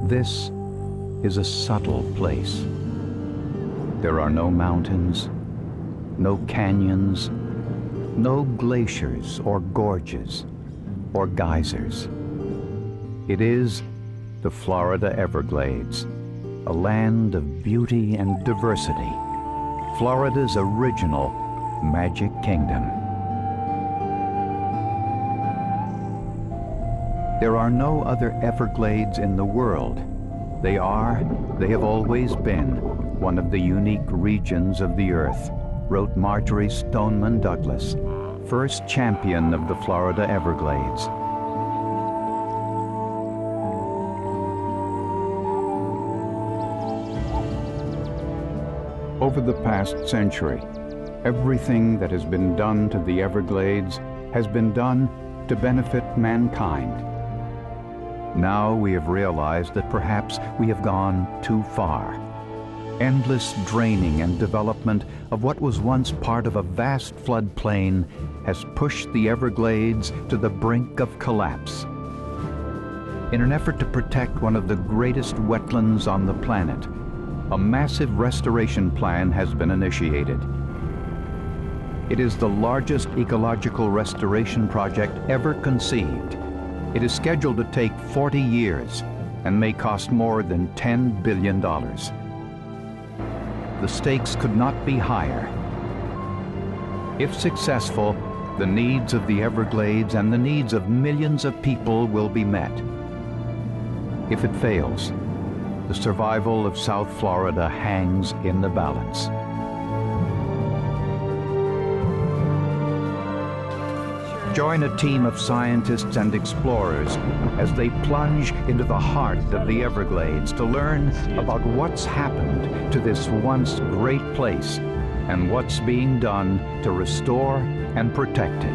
This is a subtle place. There are no mountains, no canyons, no glaciers or gorges or geysers. It is the Florida Everglades, a land of beauty and diversity, Florida's original Magic Kingdom. There are no other Everglades in the world. They have always been one of the unique regions of the earth, wrote Marjorie Stoneman Douglas, first champion of the Florida Everglades. Over the past century, everything that has been done to the Everglades has been done to benefit mankind. Now we have realized that perhaps we have gone too far. Endless draining and development of what was once part of a vast floodplain has pushed the Everglades to the brink of collapse. In an effort to protect one of the greatest wetlands on the planet, a massive restoration plan has been initiated. It is the largest ecological restoration project ever conceived. It is scheduled to take 40 years and may cost more than $10 billion. The stakes could not be higher. If successful, the needs of the Everglades and the needs of millions of people will be met. If it fails, the survival of South Florida hangs in the balance. Join a team of scientists and explorers as they plunge into the heart of the Everglades to learn about what's happened to this once great place and what's being done to restore and protect it.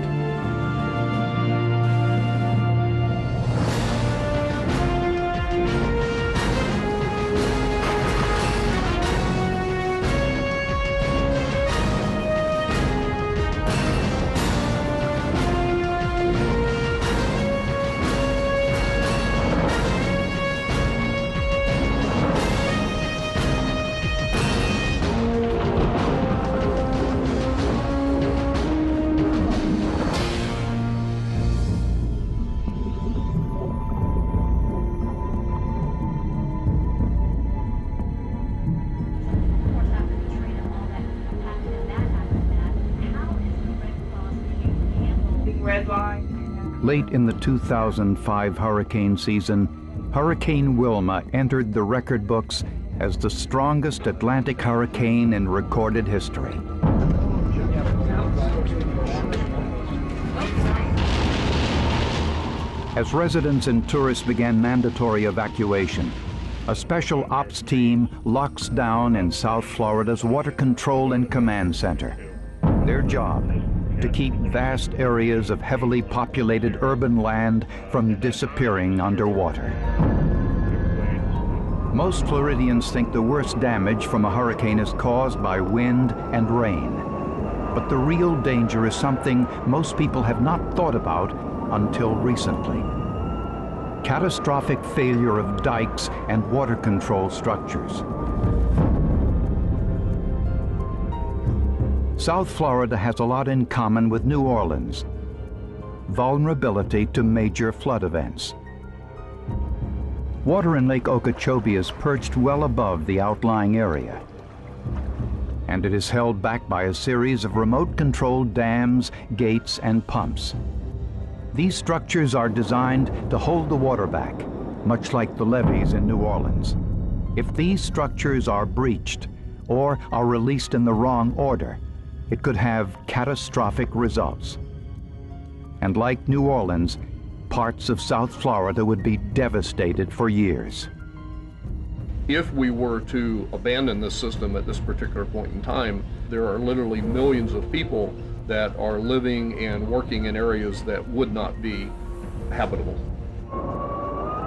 Late in the 2005 hurricane season, Hurricane Wilma entered the record books as the strongest Atlantic hurricane in recorded history. As residents and tourists began mandatory evacuation, a special ops team locks down in South Florida's Water Control and Command Center. Their job: to keep vast areas of heavily populated urban land from disappearing underwater. Most Floridians think the worst damage from a hurricane is caused by wind and rain. But the real danger is something most people have not thought about until recently: catastrophic failure of dikes and water control structures. South Florida has a lot in common with New Orleans: vulnerability to major flood events. Water in Lake Okeechobee is perched well above the outlying area, and it is held back by a series of remote-controlled dams, gates, and pumps. These structures are designed to hold the water back, much like the levees in New Orleans. If these structures are breached or are released in the wrong order, it could have catastrophic results. And like New Orleans, parts of South Florida would be devastated for years. If we were to abandon this system at this particular point in time, there are literally millions of people that are living and working in areas that would not be habitable.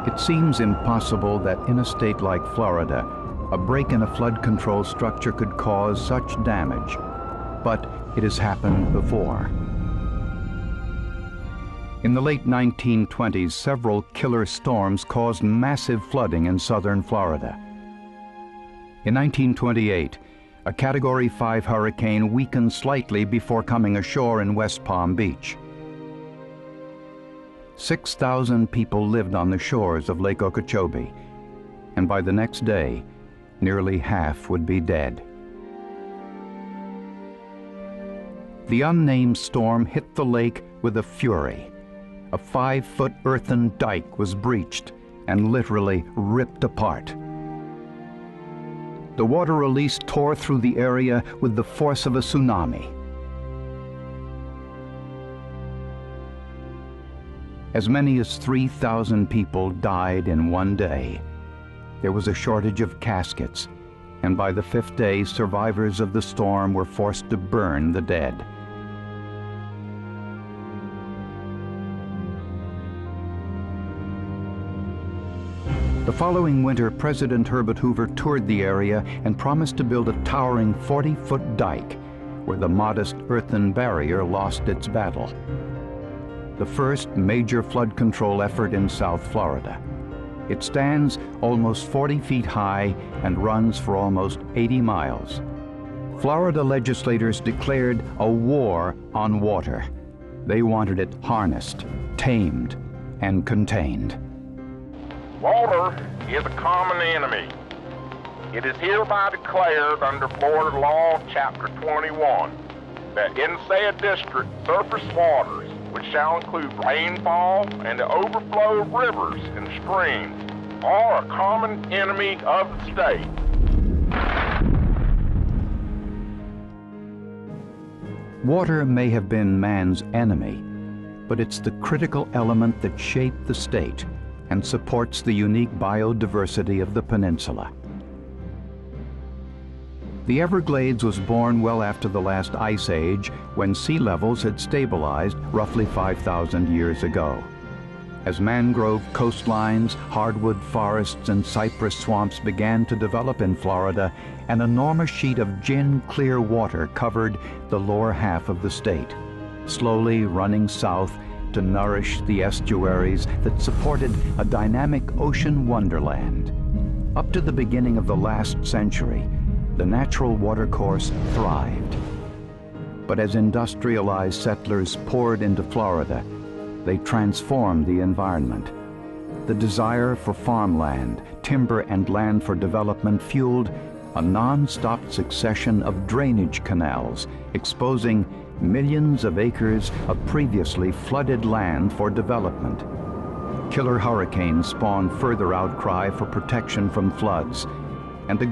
It seems impossible that in a state like Florida, a break in a flood control structure could cause such damage. But it has happened before. In the late 1920s, several killer storms caused massive flooding in southern Florida. In 1928, a Category 5 hurricane weakened slightly before coming ashore in West Palm Beach. 6,000 people lived on the shores of Lake Okeechobee, and by the next day, nearly half would be dead. The unnamed storm hit the lake with a fury. A 5-foot earthen dike was breached and literally ripped apart. The water release tore through the area with the force of a tsunami. As many as 3,000 people died in one day. There was a shortage of caskets, and by the 5th day, survivors of the storm were forced to burn the dead. The following winter, President Herbert Hoover toured the area and promised to build a towering 40-foot dike where the modest earthen barrier lost its battle. The first major flood control effort in South Florida. It stands almost 40 feet high and runs for almost 80 miles. Florida legislators declared a war on water. They wanted it harnessed, tamed, and contained. Water is a common enemy. It is hereby declared under Florida Law, Chapter 21, that in said district, surface waters, which shall include rainfall and the overflow of rivers and streams, are a common enemy of the state. Water may have been man's enemy, but it's the critical element that shaped the state and supports the unique biodiversity of the peninsula. The Everglades was born well after the last ice age, when sea levels had stabilized roughly 5,000 years ago. As mangrove coastlines, hardwood forests, and cypress swamps began to develop in Florida, an enormous sheet of gin-clear water covered the lower half of the state, slowly running south to nourish the estuaries that supported a dynamic ocean wonderland. Up to the beginning of the last century, the natural watercourse thrived. But as industrialized settlers poured into Florida, they transformed the environment. The desire for farmland, timber, and land for development fueled a non-stop succession of drainage canals, exposing millions of acres of previously flooded land for development. Killer hurricanes spawned further outcry for protection from floods, and the